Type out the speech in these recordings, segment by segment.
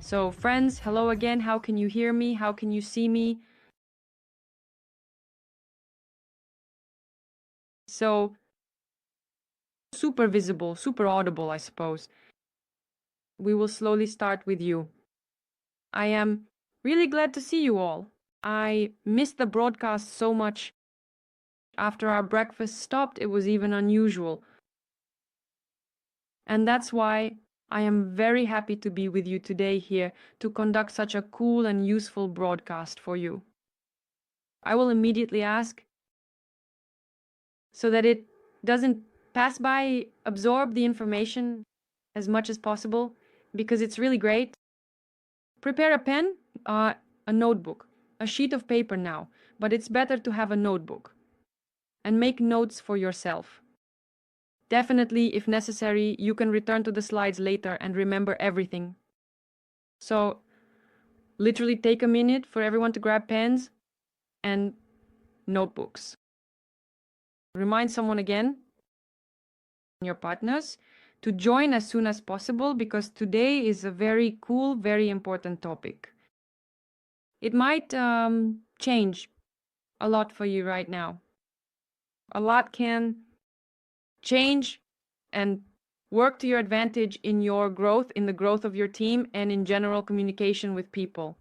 So friends, hello again. How can you hear me? How can you see me? So super visible, super audible, I suppose. We will slowly start with you. I am really glad to see you all. I missed the broadcast so much. After our breakfast stopped, it was even unusual. And that's why I am very happy to be with you today here to conduct such a cool and useful broadcast for you. I will immediately ask, so that it doesn't pass by, absorb the information as much as possible, because it's really great. Prepare a pen, a notebook, a sheet of paper now, but it's better to have a notebook and make notes for yourself. Definitely, if necessary, you can return to the slides later and remember everything. So, literally take a minute for everyone to grab pens and notebooks. Remind someone again, your partners, to join as soon as possible, because today is a very cool, very important topic. It might change a lot for you right now. A lot can change and work to your advantage in your growth, in the growth of your team, and in general communication with people.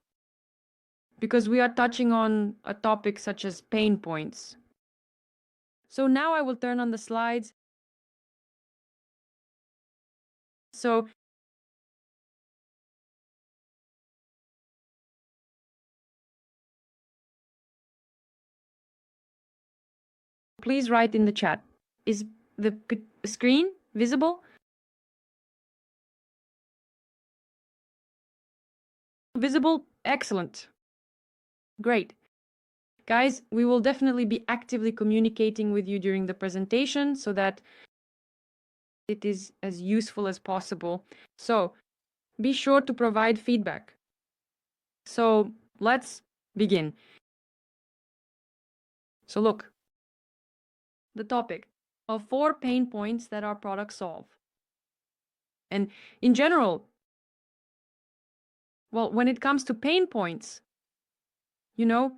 Because we are touching on a topic such as pain points. So now I will turn on the slides. So please write in the chat. Is the screen visible? Visible? Excellent. Great. Guys, we will definitely be actively communicating with you during the presentation so that it is as useful as possible. So be sure to provide feedback. So let's begin. So look, the topic of 4 pain points that our products solve. And in general, well, when it comes to pain points, you know,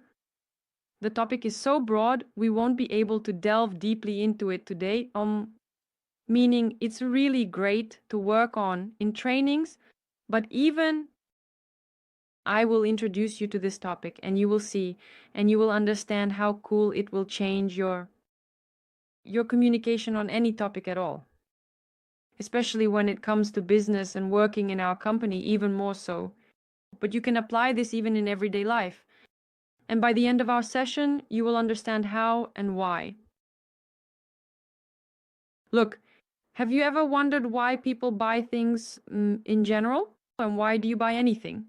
the topic is so broad, we won't be able to delve deeply into it today. Meaning it's really great to work on in trainings, but even I will introduce you to this topic and you will see and you will understand how cool it will change your communication on any topic at all. Especially when it comes to business and working in our company, even more so. But you can apply this even in everyday life. And by the end of our session, you will understand how and why. Look, have you ever wondered why people buy things in general? And why do you buy anything?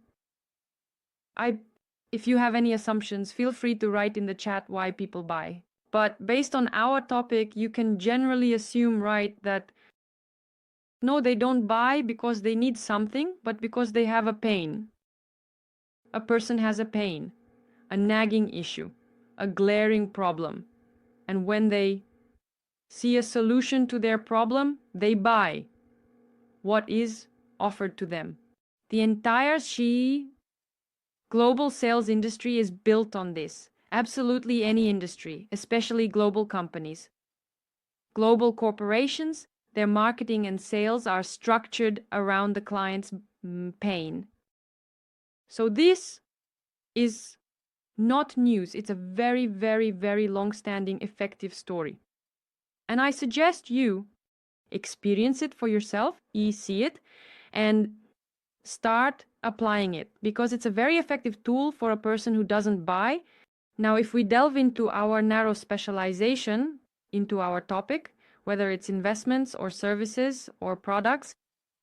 If you have any assumptions, feel free to write in the chat why people buy. But based on our topic, you can generally assume, right, that no, they don't buy because they need something, but because they have a pain. A person has a pain, a nagging issue, a glaring problem. And when they see a solution to their problem, they buy what is offered to them. The entire global sales industry is built on this. Absolutely any industry, especially global companies. Global corporations, their marketing and sales are structured around the client's pain. So this is not news. It's a very, very, very long-standing, effective story. And I suggest you experience it for yourself, see it, and start applying it, because it's a very effective tool for a person who doesn't buy. Now, if we delve into our narrow specialization, into our topic, whether it's investments or services or products,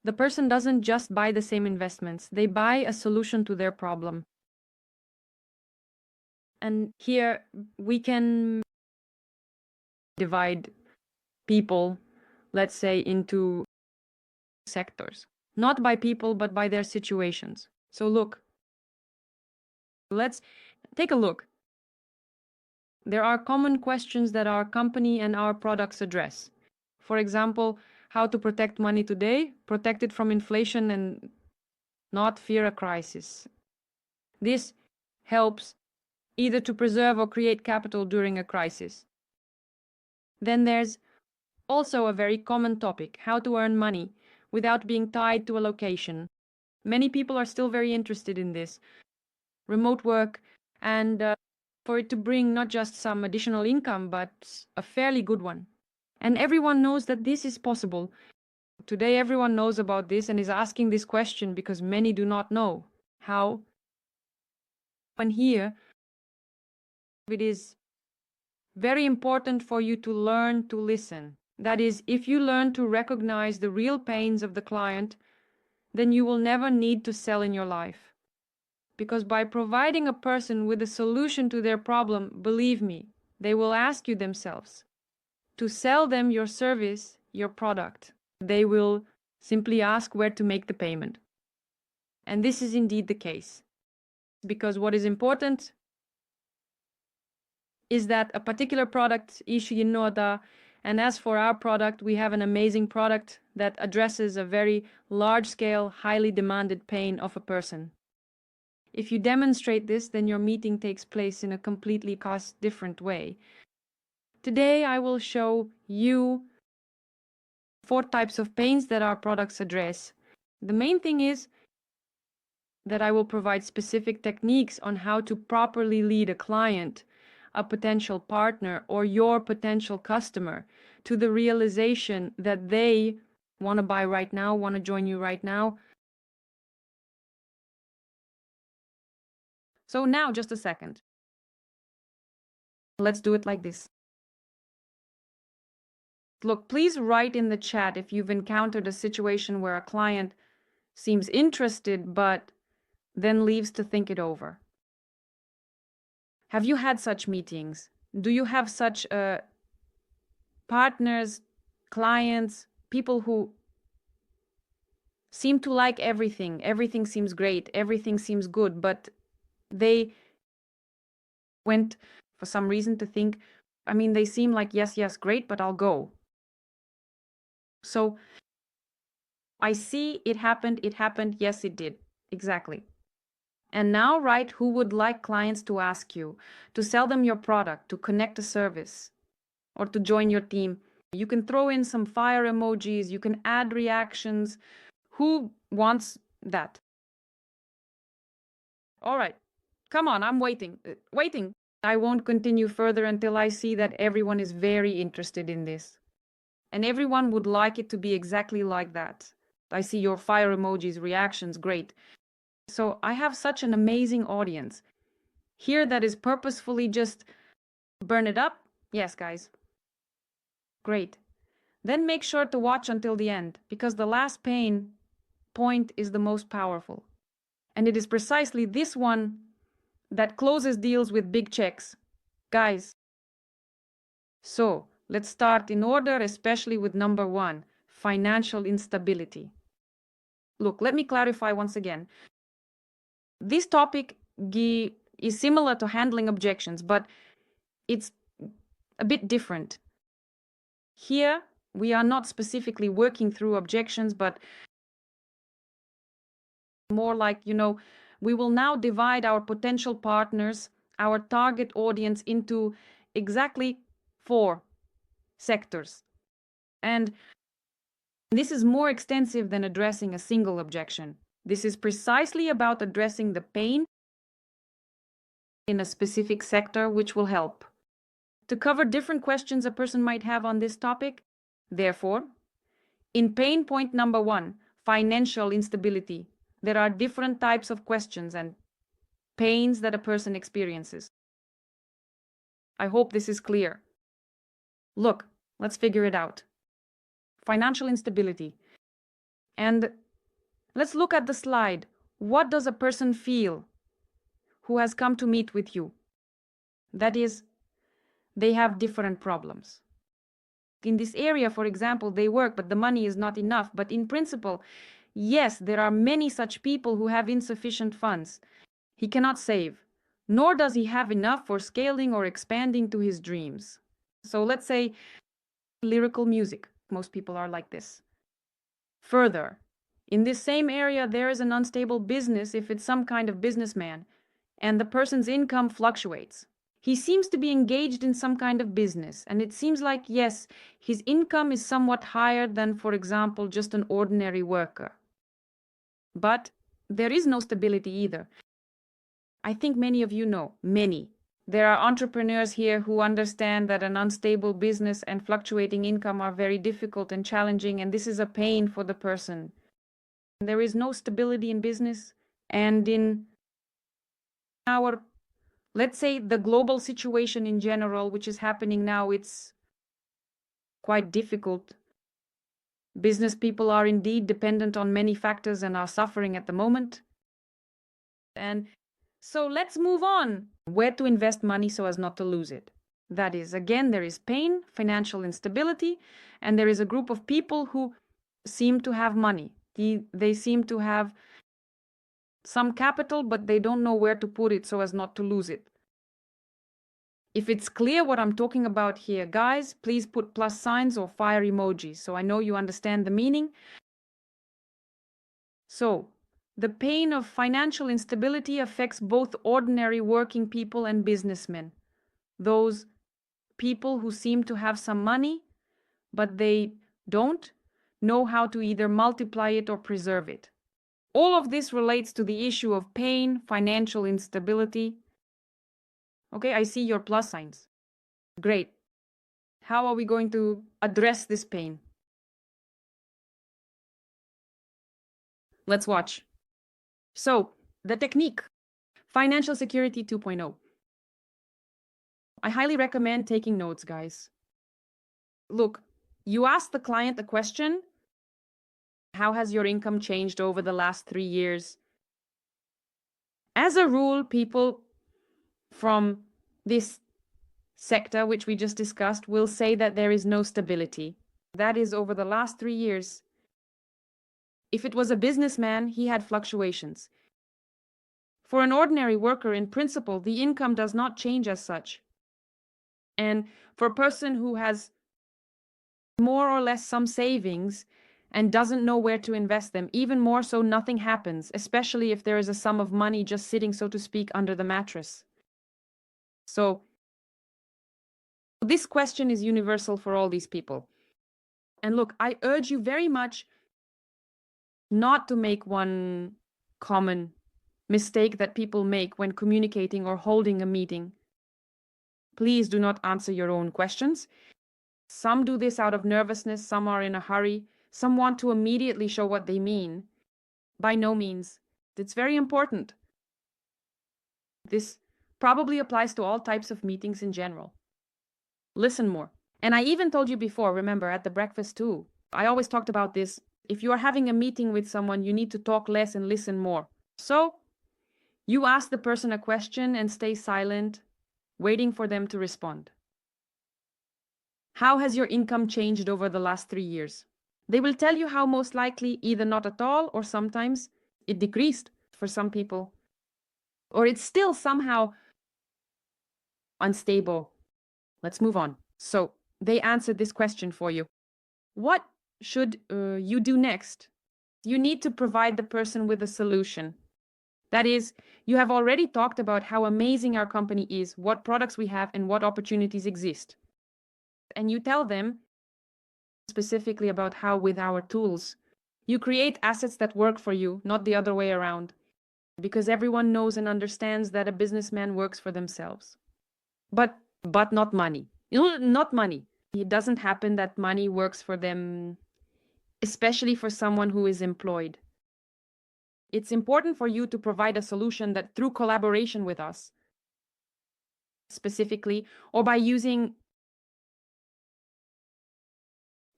the person doesn't just buy the same investments. They buy a solution to their problem. And here we can divide people, let's say, into sectors. Not by people, but by their situations. So look, let's take a look. There are common questions that our company and our products address. For example, how to protect money today, protect it from inflation and not fear a crisis. This helps either to preserve or create capital during a crisis. Then there's also a very common topic, how to earn money without being tied to a location. Many people are still very interested in this. Remote work and for it to bring not just some additional income, but a fairly good one. And everyone knows that this is possible. Today, everyone knows about this and is asking this question because many do not know how. And here, it is very important for you to learn to listen. That is, if you learn to recognize the real pains of the client, then you will never need to sell in your life. Because by providing a person with a solution to their problem, believe me, they will ask you themselves to sell them your service, your product. They will simply ask where to make the payment. And this is indeed the case. Because what is important is that a particular product is nota, and as for our product, we have an amazing product that addresses a very large-scale, highly demanded pain of a person. If you demonstrate this, then your meeting takes place in a completely different way. Today, I will show you 4 types of pains that our products address. The main thing is that I will provide specific techniques on how to properly lead a client, a potential partner, or your potential customer to the realization that they want to buy right now, want to join you right now. So now, just a second. Let's do it like this. Look, please write in the chat if you've encountered a situation where a client seems interested but then leaves to think it over. Have you had such meetings? Do you have such partners, clients, people who seem to like everything? Everything seems great, everything seems good, but they went for some reason to think, they seem like, yes, great, but I'll go. So I see it happened, yes, it did. Exactly. And now write who would like clients to ask you, to sell them your product, to connect a service, or to join your team. You can throw in some fire emojis, you can add reactions. Who wants that? All right, come on, I'm waiting. I won't continue further until I see that everyone is very interested in this. And everyone would like it to be exactly like that. I see your fire emojis, reactions, great. So I have such an amazing audience here that is purposefully just burn it up. Yes, guys. Great. Then make sure to watch until the end, because the last point is the most powerful. And it is precisely this one that closes deals with big checks. Guys. So let's start in order, especially with number 1, financial instability. Look, let me clarify once again. This topic is similar to handling objections, but it's a bit different. Here, we are not specifically working through objections, but more like, we will now divide our potential partners, our target audience, into exactly 4 sectors. And this is more extensive than addressing a single objection. This is precisely about addressing the pain in a specific sector, which will help to cover different questions a person might have on this topic. Therefore, in pain point number 1, financial instability, there are different types of questions and pains that a person experiences. I hope this is clear. Look, let's figure it out. Financial instability. And let's look at the slide. What does a person feel who has come to meet with you? That is, they have different problems. In this area, for example, they work, but the money is not enough. But in principle, yes, there are many such people who have insufficient funds. He cannot save, nor does he have enough for scaling or expanding to his dreams. So let's say lyrical music. Most people are like this. Further, In this same area, there is an unstable business if it's some kind of businessman, and the person's income fluctuates. He seems to be engaged in some kind of business, and it seems like, yes, his income is somewhat higher than, for example, just an ordinary worker. But there is no stability either. I think many of you know, many. There are entrepreneurs here who understand that an unstable business and fluctuating income are very difficult and challenging, and this is a pain for the person. There is no stability in business, and in our, let's say, the global situation in general, which is happening now, it's quite difficult. Business people are indeed dependent on many factors and are suffering at the moment. And so let's move on. Where to invest money so as not to lose it? That is, again, there is pain, financial instability, and there is a group of people who seem to have money. They seem to have some capital, but they don't know where to put it so as not to lose it. If it's clear what I'm talking about here, guys, please put plus signs or fire emojis so I know you understand the meaning. So, the pain of financial instability affects both ordinary working people and businessmen. Those people who seem to have some money, but they don't know how to either multiply it or preserve it. All of this relates to the issue of pain, financial instability. Okay, I see your plus signs. Great. How are we going to address this pain? Let's watch. So, the technique, financial security 2.0. I highly recommend taking notes, guys. Look, you ask the client a question. How has your income changed over the last 3 years? As a rule, people from this sector, which we just discussed, will say that there is no stability. That is over the last 3 years. If it was a businessman, he had fluctuations. For an ordinary worker, in principle, the income does not change as such. And for a person who has more or less some savings and doesn't know where to invest them, even more so, nothing happens, especially if there is a sum of money just sitting, so to speak, under the mattress. So this question is universal for all these people. And look, I urge you very much not to make one common mistake that people make when communicating or holding a meeting. Please do not answer your own questions. Some do this out of nervousness, some are in a hurry, some want to immediately show what they mean. By no means. It's very important. This probably applies to all types of meetings in general. Listen more. And I even told you before, remember, at the breakfast too. I always talked about this. If you are having a meeting with someone, you need to talk less and listen more. So, you ask the person a question and stay silent, waiting for them to respond. How has your income changed over the last 3 years? They will tell you how most likely either not at all or sometimes it decreased for some people. Or it's still somehow unstable. Let's move on. So they answered this question for you. What should you do next? You need to provide the person with a solution. That is, you have already talked about how amazing our company is, what products we have, and what opportunities exist. And you tell them specifically about how with our tools, you create assets that work for you, not the other way around. Because everyone knows and understands that a businessman works for themselves. But not money. Not money. It doesn't happen that money works for them, especially for someone who is employed. It's important for you to provide a solution that through collaboration with us, specifically, or by using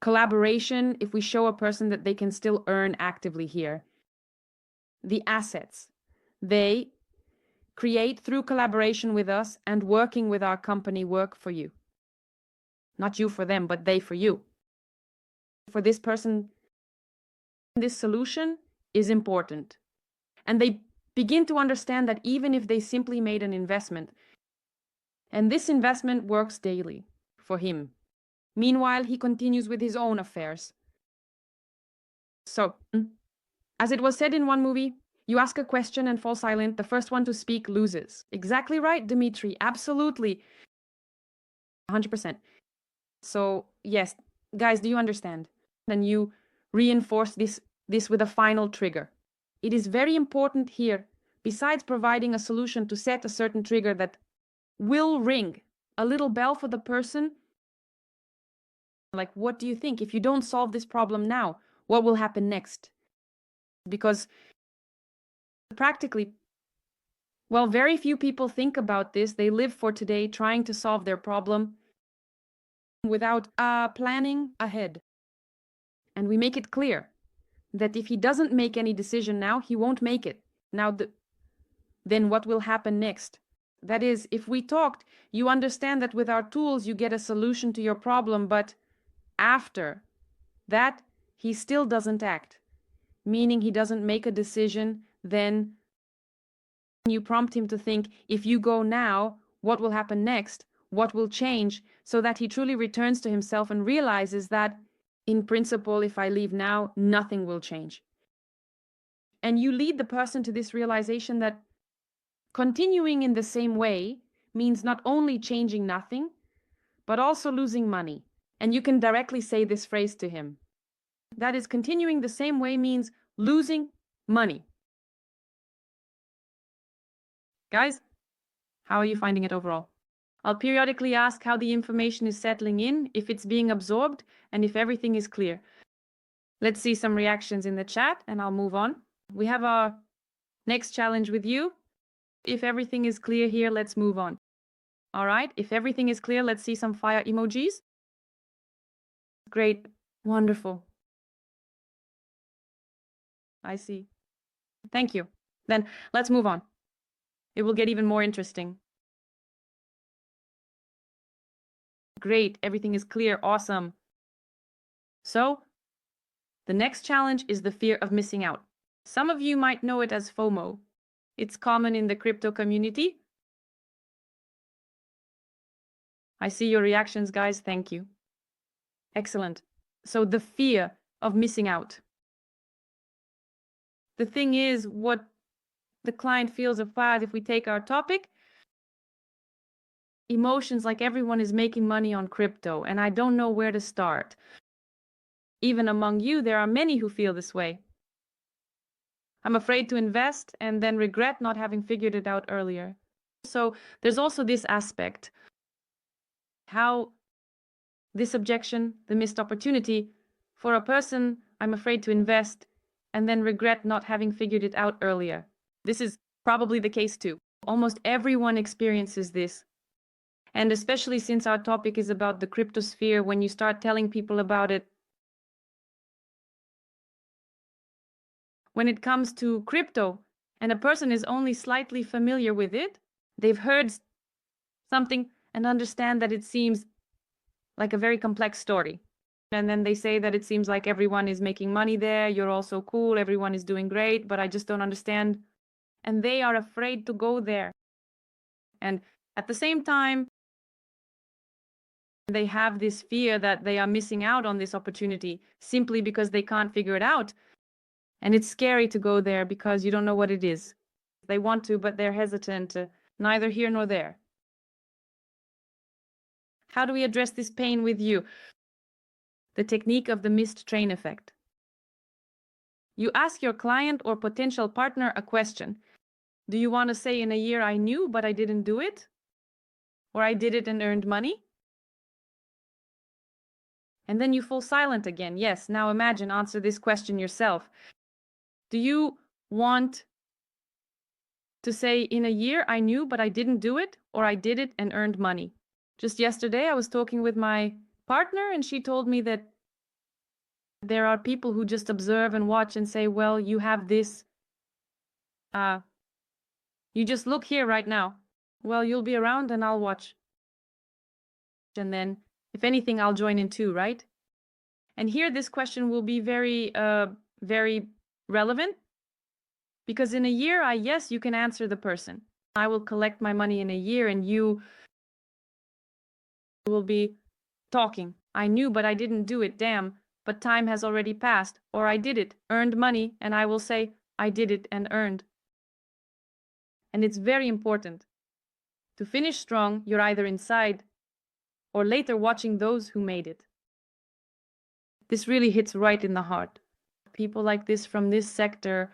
collaboration, if we show a person that they can still earn actively here. The assets they create through collaboration with us and working with our company work for you. Not you for them, but they for you. For this person, this solution is important. And they begin to understand that even if they simply made an investment, and this investment works daily for him. Meanwhile, he continues with his own affairs. So, As it was said in one movie, you ask a question and fall silent, the first one to speak loses. Exactly right, Dimitri. Absolutely. 100%. So, yes, guys, do you understand? Then you reinforce this with a final trigger. It is very important here, besides providing a solution, to set a certain trigger that will ring a little bell for the person. Like, what do you think? If you don't solve this problem now, what will happen next? Because practically, well, very few people think about this. They live for today, trying to solve their problem without planning ahead. And we make it clear that if he doesn't make any decision now, he won't make it. Now, then what will happen next? That is, if we talked, you understand that with our tools, you get a solution to your problem, but after that, he still doesn't act, meaning he doesn't make a decision, then you prompt him to think, if you go now, what will happen next? What will change? So that he truly returns to himself and realizes that, in principle, if I leave now, nothing will change. And you lead the person to this realization that continuing in the same way means not only changing nothing, but also losing money. And you can directly say this phrase to him. That is, continuing the same way means losing money. Guys, how are you finding it overall? I'll periodically ask how the information is settling in, if it's being absorbed, and if everything is clear. Let's see some reactions in the chat, and I'll move on. We have our next challenge with you. If everything is clear here, let's move on. All right, if everything is clear, let's see some fire emojis. Great, wonderful. I see. Thank you. Then let's move on. It will get even more interesting. Great, everything is clear, awesome. So, the next challenge is the fear of missing out. Some of you might know it as FOMO. It's common in the crypto community. I see your reactions, guys, thank you. Excellent. So the fear of missing out. The thing is, what the client feels about, if we take our topic, emotions, like everyone is making money on crypto, and I don't know where to start. Even among you, there are many who feel this way. I'm afraid to invest and then regret not having figured it out earlier. So there's also this aspect. How this objection, the missed opportunity, for a person, I'm afraid to invest and then regret not having figured it out earlier. This is probably the case too. Almost everyone experiences this. And especially since our topic is about the cryptosphere, when you start telling people about it, when it comes to crypto, and a person is only slightly familiar with it, they've heard something and understand that it seems like a very complex story. And then they say that it seems like everyone is making money there, you're all so cool, everyone is doing great, but I just don't understand. And they are afraid to go there. And at the same time, they have this fear that they are missing out on this opportunity simply because they can't figure it out. And it's scary to go there because you don't know what it is. They want to, but they're hesitant, neither here nor there. How do we address this pain with you? The technique of the missed train effect. You ask your client or potential partner a question. Do you want to say, in a year I knew, but I didn't do it? Or I did it and earned money? And then you fall silent again. Yes, now imagine, answer this question yourself. Do you want to say, in a year I knew, but I didn't do it? Or I did it and earned money? Just yesterday, I was talking with my partner, and she told me that there are people who just observe and watch and say, well, you have this. You just look here right now. Well, you'll be around and I'll watch. And then, if anything, I'll join in too, right? And here this question will be very, very relevant. Because in a year, yes, you can answer the person. I will collect my money in a year and you will be talking. I knew, but I didn't do it. Damn. but time has already passed, or I did it, earned money, and I will say, I did it and earned. And it's very important. To finish strong, you're either inside or later watching those who made it. This really hits right in the heart. People like this from this sector.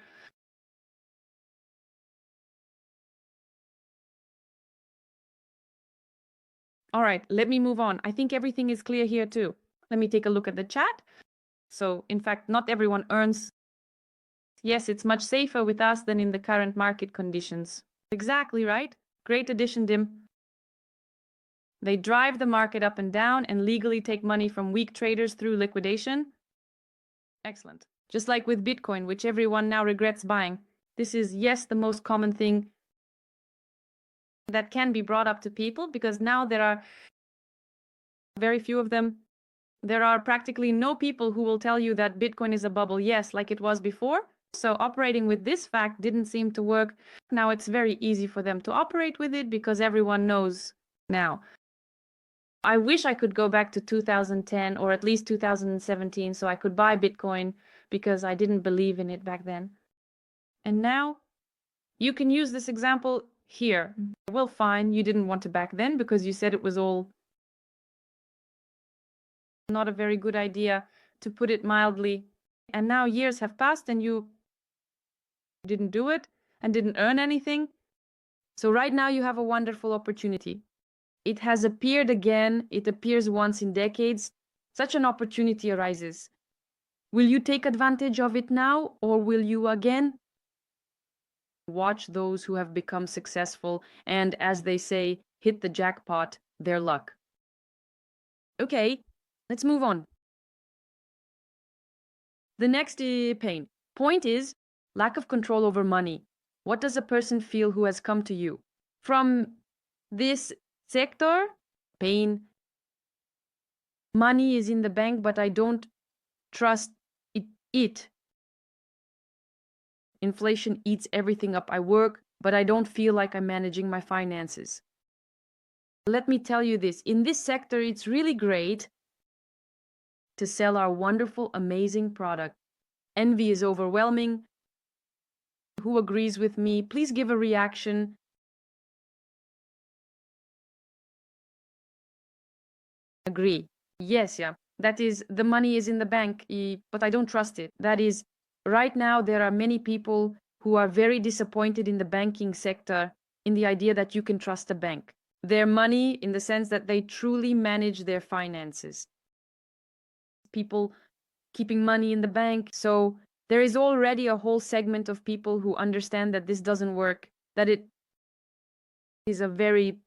All right, let me move on. I think everything is clear here too. Let me take a look at the chat. So, in fact, not everyone earns. Yes, it's much safer with us than in the current market conditions. Exactly right. Great addition, Dim. They drive the market up and down and legally take money from weak traders through liquidation. Excellent. Just like with Bitcoin, which everyone now regrets buying. This is, yes, the most common thing that can be brought up to people because now there are very few of them. There are practically no people who will tell you that Bitcoin is a bubble, yes, like it was before. So operating with this fact didn't seem to work. Now it's very easy for them to operate with it because everyone knows now. I wish I could go back to 2010 or at least 2017 so I could buy Bitcoin because I didn't believe in it back then. And now you can use this example here. Well, fine, you didn't want to back then because you said it was all not a very good idea, to put it mildly. And now years have passed and you didn't do it and didn't earn anything. So right now you have a wonderful opportunity. It has appeared again. It appears once in decades. Such an opportunity arises. Will you take advantage of it now, or will you again watch those who have become successful and, as they say, hit the jackpot, their luck? Okay, let's move on. The next point is lack of control over money. What does a person feel who has come to you? From this sector, pain, money is in the bank, but I don't trust it. Inflation eats everything up. I work, but I don't feel like I'm managing my finances. Let me tell you this. In this sector, it's really great to sell our wonderful, amazing product. Envy is overwhelming. Who agrees with me? Please give a reaction. Agree. Yes, yeah. That is, the money is in the bank, but I don't trust it. That is, right now there are many people who are very disappointed in the banking sector, in the idea that you can trust a bank. Their money, in the sense that they truly manage their finances. People keeping money in the bank. So there is already a whole segment of people who understand that this doesn't work, that it is a very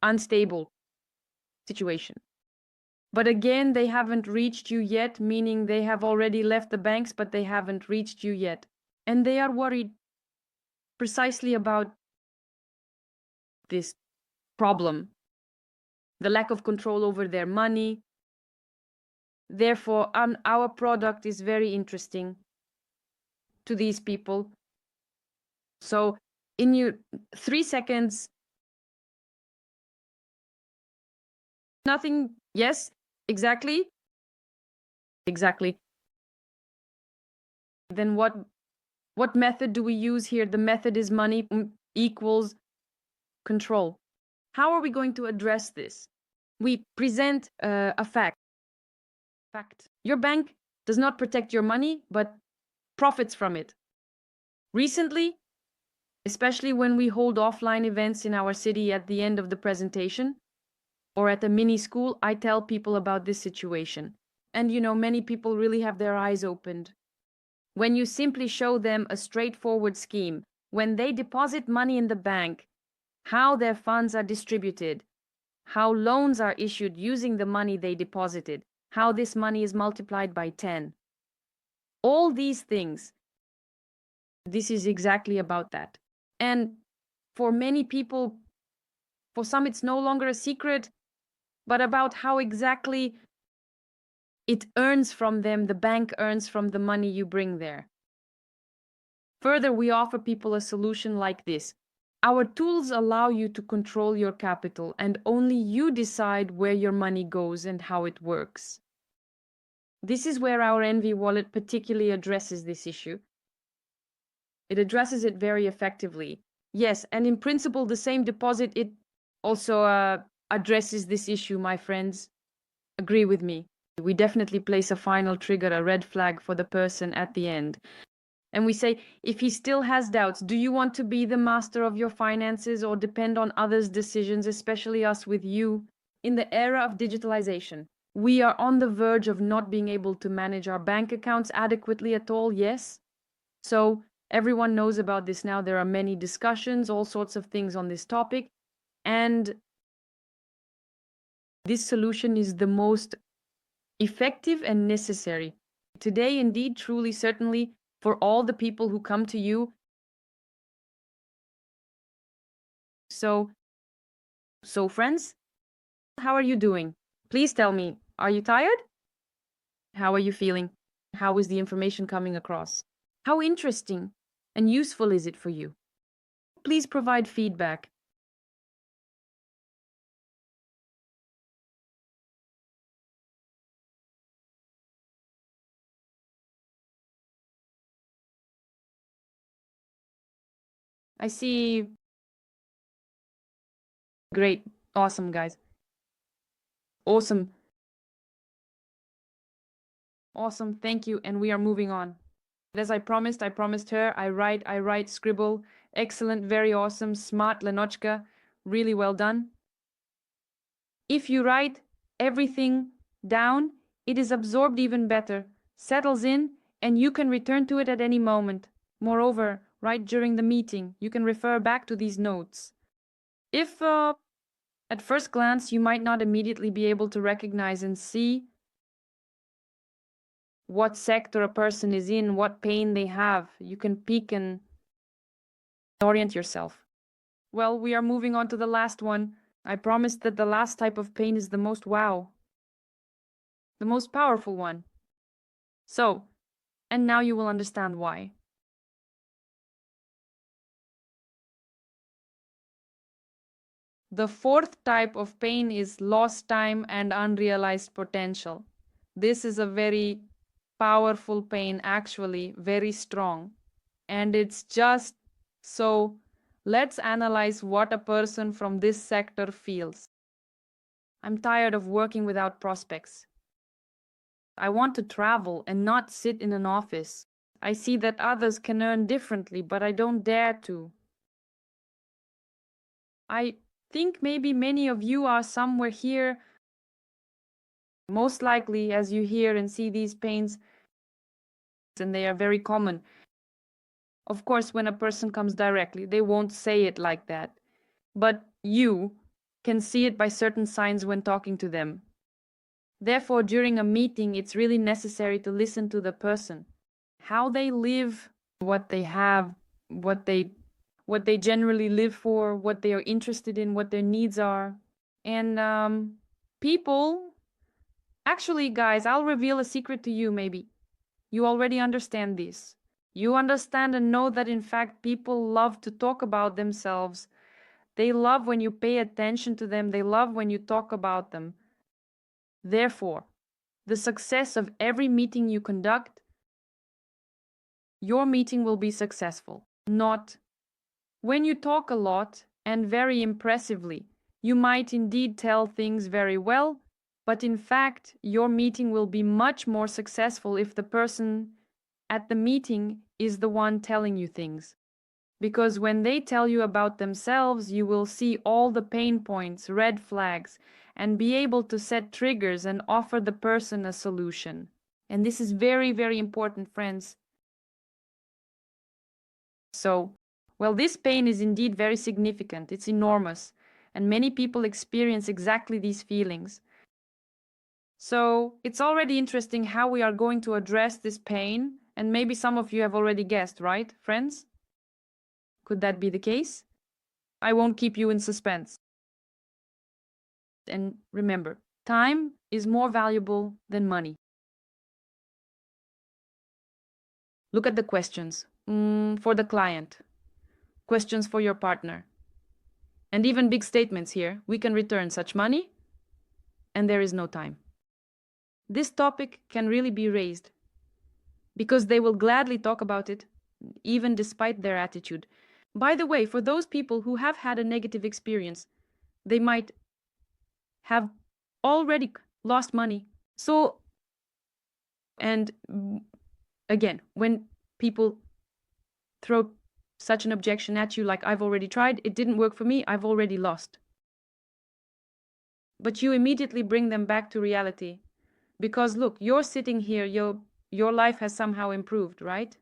unstable situation. But again, they haven't reached you yet, meaning they have already left the banks, but they haven't reached you yet. And they are worried precisely about this problem, the lack of control over their money. Therefore, our product is very interesting to these people. So in 3 seconds, nothing, yes, exactly. Then what method do we use here? The method is money equals control. How are we going to address this? We present a fact. Your bank does not protect your money, but profits from it. Recently, especially when we hold offline events in our city at the end of the presentation, or at a mini school, I tell people about this situation. And many people really have their eyes opened. When you simply show them a straightforward scheme, when they deposit money in the bank, how their funds are distributed, how loans are issued using the money they deposited, how this money is multiplied by 10. All these things, this is exactly about that. And for many people, for some it's no longer a secret, but about how exactly it earns from them, the bank earns from the money you bring there. Further, we offer people a solution like this. Our tools allow you to control your capital, and only you decide where your money goes and how it works. This is where our NV wallet particularly addresses this issue. It addresses it very effectively. Yes, and in principle, the same deposit, it also addresses this issue, my friends. Agree with me. We definitely place a final trigger, a red flag for the person at the end. And we say, if he still has doubts, do you want to be the master of your finances or depend on others' decisions, especially us with you? In the era of digitalization, we are on the verge of not being able to manage our bank accounts adequately at all, yes? So everyone knows about this now. There are many discussions, all sorts of things on this topic. And this solution is the most effective and necessary. Today, indeed, truly, certainly, for all the people who come to you. So friends, how are you doing? Please tell me, are you tired? How are you feeling? How is the information coming across? How interesting and useful is it for you? Please provide feedback. I see. Great. Awesome, guys. Awesome. Awesome. Thank you. And we are moving on. As I promised her, I write, scribble. Excellent, very awesome, smart, Lenochka. Really well done. If you write everything down, it is absorbed even better, settles in, and you can return to it at any moment. Moreover, right during the meeting, you can refer back to these notes. If at first glance you might not immediately be able to recognize and see what sector a person is in, what pain they have, you can peek and orient yourself. Well, we are moving on to the last one. I promised that the last type of pain is the most wow, the most powerful one. So, and now you will understand why. The fourth type of pain is lost time and unrealized potential. This is a very powerful pain, actually, very strong. And it's just so, let's analyze what a person from this sector feels. I'm tired of working without prospects. I want to travel and not sit in an office. I see that others can earn differently, but I don't dare to. I think maybe many of you are somewhere here. Most likely, as you hear and see these pains, and they are very common. Of course, when a person comes directly, they won't say it like that. But you can see it by certain signs when talking to them. Therefore, during a meeting, it's really necessary to listen to the person, how they live, what they have, what they generally live for, what they are interested in, what their needs are. And people, actually, guys, I'll reveal a secret to you maybe. You already understand this. You understand and know that in fact people love to talk about themselves. They love when you pay attention to them. They love when you talk about them. Therefore, the success of every meeting you conduct, your meeting will be successful. Not when you talk a lot and very impressively. You might indeed tell things very well, but in fact, your meeting will be much more successful if the person at the meeting is the one telling you things. Because when they tell you about themselves, you will see all the pain points, red flags, and be able to set triggers and offer the person a solution. And this is very, very important, friends. So, well, this pain is indeed very significant. It's enormous. And many people experience exactly these feelings. So, it's already interesting how we are going to address this pain. And maybe some of you have already guessed, right, friends? Could that be the case? I won't keep you in suspense. And remember, time is more valuable than money. Look at the questions for the client, questions for your partner, and even big statements here. We can return such money, and there is no time. this topic can really be raised because they will gladly talk about it, even despite their attitude. By the way, for those people who have had a negative experience, they might have already lost money. So, and again, when people throw such an objection at you, like I've already tried, it didn't work for me, I've already lost. But you immediately bring them back to reality. Because look, you're sitting here, your life has somehow improved, right?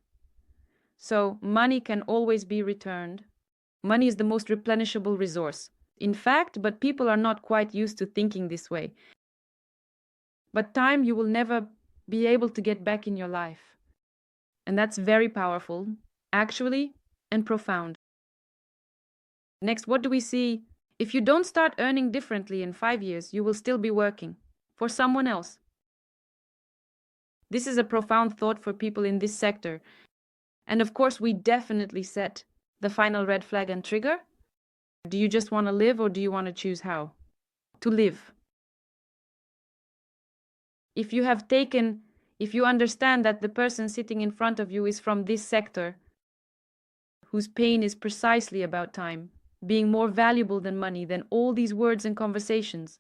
So money can always be returned. Money is the most replenishable resource. In fact, but people are not quite used to thinking this way. But time you will never be able to get back in your life. And that's very powerful, actually, and profound. Next, what do we see? If you don't start earning differently in 5 years, you will still be working for someone else. This is a profound thought for people in this sector. And of course, we definitely set the final red flag and trigger. Do you just want to live or do you want to choose how? To live. If you understand that the person sitting in front of you is from this sector, whose pain is precisely about time, being more valuable than money, than all these words and conversations,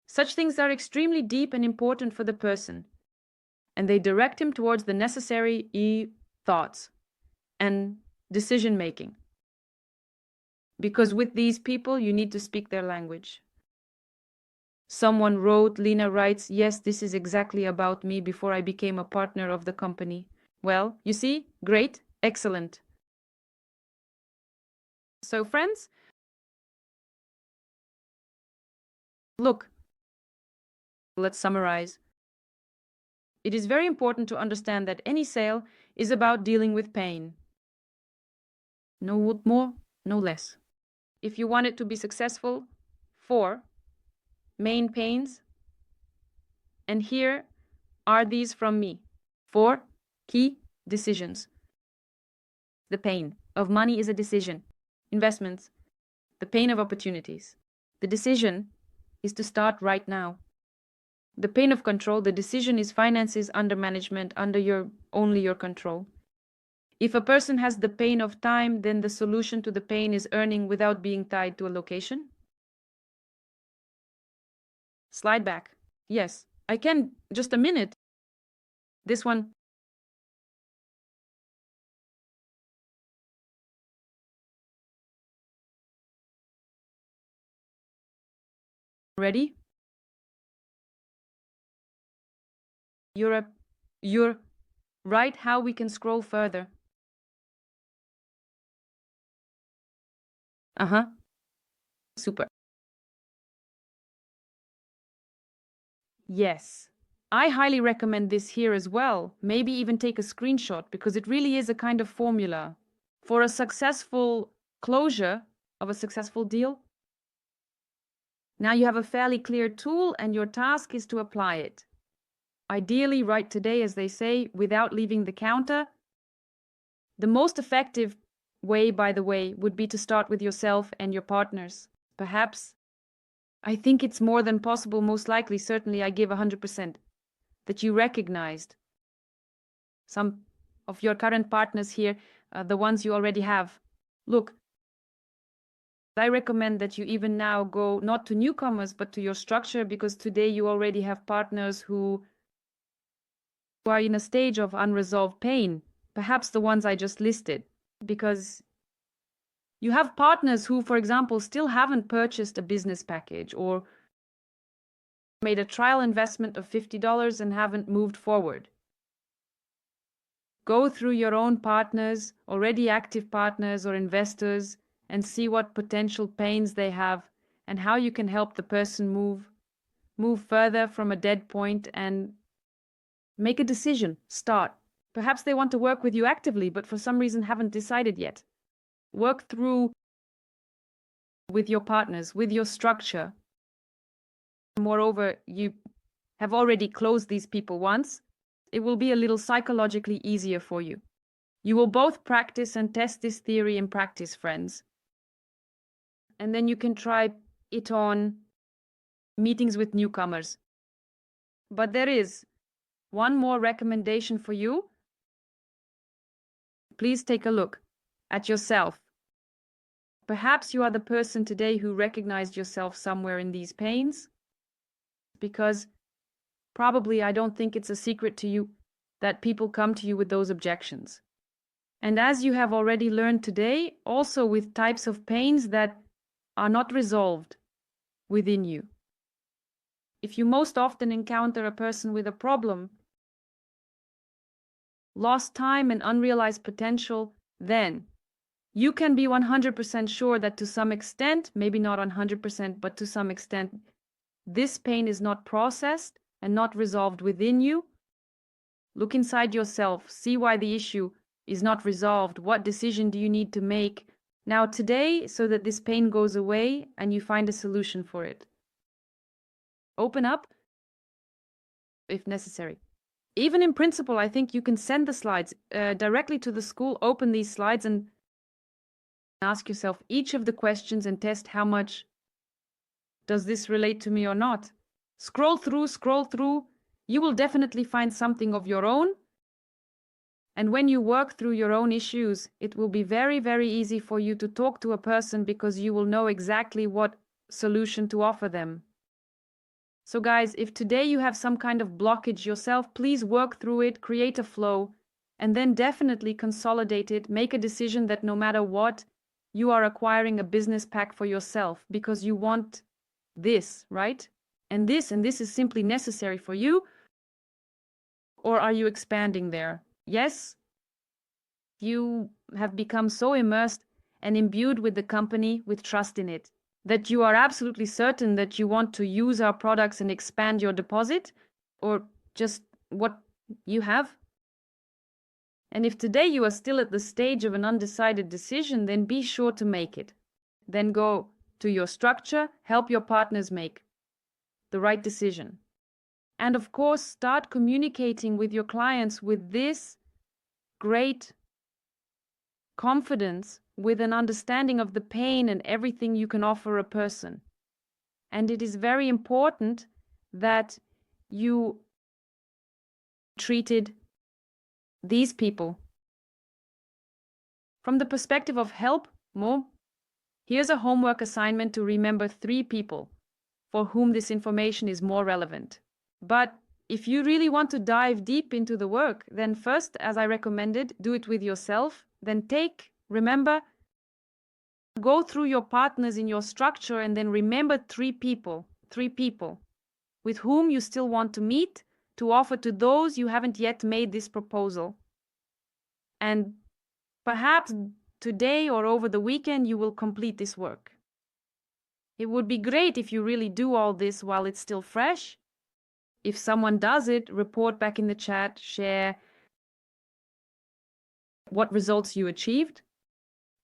such things are extremely deep and important for the person, and they direct him towards the necessary thoughts and decision making. Because with these people, you need to speak their language. Someone wrote, Lena writes, yes, this is exactly about me before I became a partner of the company. Well, you see, great, excellent. So friends, look, let's summarize. It is very important to understand that any sale is about dealing with pain. No more, no less. If you want it to be successful, 4 main pains, and here are these from me. 4 key decisions. The pain of money is a decision. Investments, the pain of opportunities. The decision is to start right now. The pain of control, the decision is finances under management, under only your control. If a person has the pain of time, then the solution to the pain is earning without being tied to a location. Slide back. Yes, I can. Just a minute. This one. Ready? You're right. How we can scroll further. Super. Yes. I highly recommend this here as well. Maybe even take a screenshot because it really is a kind of formula for a successful closure of a successful deal. Now you have a fairly clear tool and your task is to apply it. Ideally, right today, as they say, without leaving the counter. The most effective way, by the way, would be to start with yourself and your partners. Perhaps, I think it's more than possible, most likely, certainly I give 100%, that you recognized some of your current partners here, the ones you already have. Look, I recommend that you even now go not to newcomers, but to your structure, because today you already have partners who are in a stage of unresolved pain, perhaps the ones I just listed, because you have partners who, for example, still haven't purchased a business package or made a trial investment of $50 and haven't moved forward. Go through your own partners, already active partners or investors, and see what potential pains they have and how you can help the person move further from a dead point and make a decision, start. Perhaps they want to work with you actively, but for some reason haven't decided yet. Work through with your partners, with your structure. Moreover, you have already closed these people once. It will be a little psychologically easier for you. You will both practice and test this theory in practice, friends. And then you can try it on meetings with newcomers. But there is one more recommendation for you. Please take a look at yourself. Perhaps you are the person today who recognized yourself somewhere in these pains, because probably I don't think it's a secret to you that people come to you with those objections. And as you have already learned today, also with types of pains that are not resolved within you. If you most often encounter a person with a problem, lost time and unrealized potential, then you can be 100% sure that to some extent, maybe not 100%, but to some extent, this pain is not processed and not resolved within you. Look inside yourself, see why the issue is not resolved. What decision do you need to make now today so that this pain goes away and you find a solution for it? Open up if necessary. Even in principle, I think you can send the slides directly to the school, open these slides and ask yourself each of the questions and test how much does this relate to me or not. Scroll through. You will definitely find something of your own. And when you work through your own issues, it will be very, very easy for you to talk to a person because you will know exactly what solution to offer them. So guys, if today you have some kind of blockage yourself, please work through it, create a flow, and then definitely consolidate it. Make a decision that no matter what, you are acquiring a business pack for yourself because you want this, right? And this is simply necessary for you. Or are you expanding there? Yes, you have become so immersed and imbued with the company, with trust in it, that you are absolutely certain that you want to use our products and expand your deposit, or just what you have. And if today you are still at the stage of an undecided decision, then be sure to make it. Then go to your structure, help your partners make the right decision. And of course, start communicating with your clients with this great confidence, with an understanding of the pain and everything you can offer a person. And it is very important that you treated these people from the perspective of help more. Here's a homework assignment to remember 3 people for whom this information is more relevant. But if you really want to dive deep into the work, then first, as I recommended, do it with yourself. Then remember, go through your partners in your structure and then remember 3 people with whom you still want to meet, to offer to those you haven't yet made this proposal. And perhaps today or over the weekend you will complete this work. It would be great if you really do all this while it's still fresh. If someone does it, report back in the chat, share what results you achieved.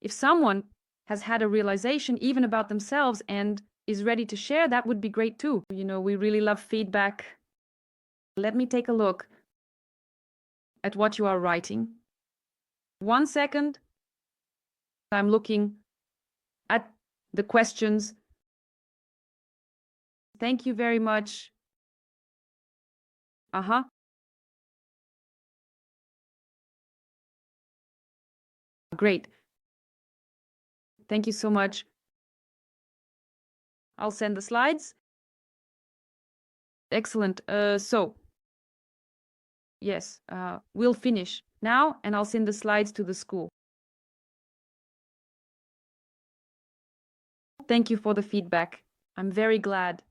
If someone has had a realization even about themselves and is ready to share, that would be great too. You know, we really love feedback. Let me take a look at what you are writing. 1 second. I'm looking at the questions. Thank you very much. Great. Thank you so much. I'll send the slides. Excellent. So, yes, we'll finish now and I'll send the slides to the school. Thank you for the feedback. I'm very glad.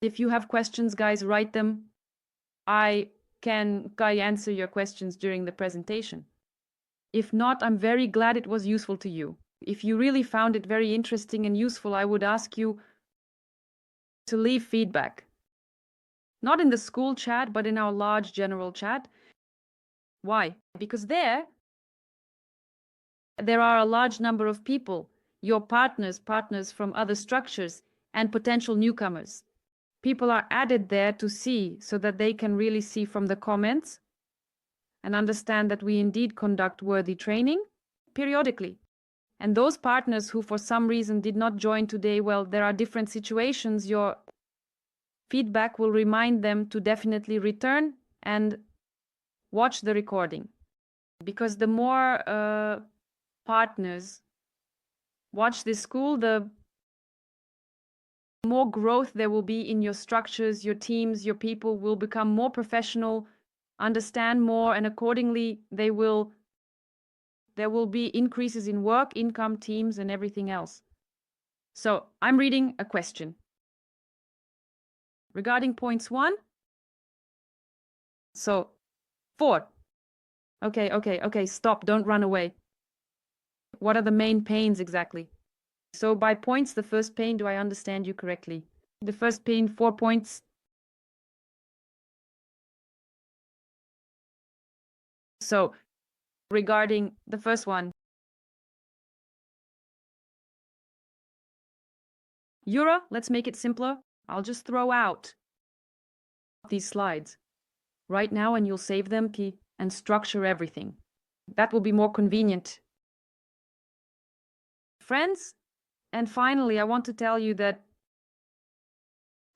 If you have questions, guys, write them. I can answer your questions during the presentation. If not, I'm very glad it was useful to you. If you really found it very interesting and useful, I would ask you to leave feedback. Not in the school chat, but in our large general chat. Why? Because there are a large number of people, your partners from other structures, and potential newcomers. People are added there to see, so that they can really see from the comments and understand that we indeed conduct worthy training periodically. And those partners who for some reason did not join today, well, there are different situations. Your feedback will remind them to definitely return and watch the recording. Because the more partners watch this school, the more growth there will be in your structures, your teams, your people will become more professional, understand more, and accordingly there will be increases in work, income, teams, and everything else. So I'm reading a question. Regarding points 1. So 4. Okay, stop, don't run away. What are the main pains exactly? So by points, the first pain, do I understand you correctly? The first pain, 4 points. So regarding the first one, Yura, let's make it simpler. I'll just throw out these slides right now and you'll save them and structure everything. That will be more convenient. Friends, and finally, I want to tell you that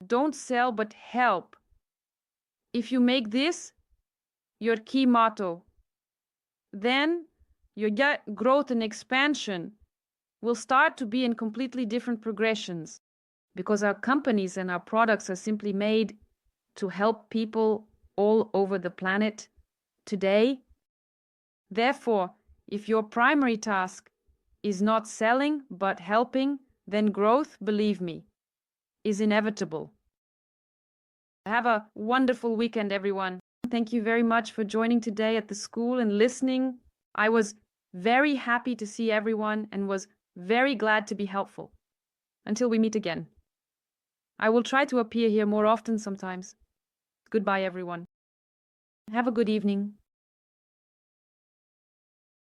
don't sell but help. If you make this your key motto, then your growth and expansion will start to be in completely different progressions, because our companies and our products are simply made to help people all over the planet today. Therefore, if your primary task is not selling but helping, then growth, believe me, is inevitable. Have a wonderful weekend, everyone. Thank you very much for joining today at the school and listening. I was very happy to see everyone and was very glad to be helpful. Until we meet again. I will try to appear here more often sometimes. Goodbye, everyone. Have a good evening.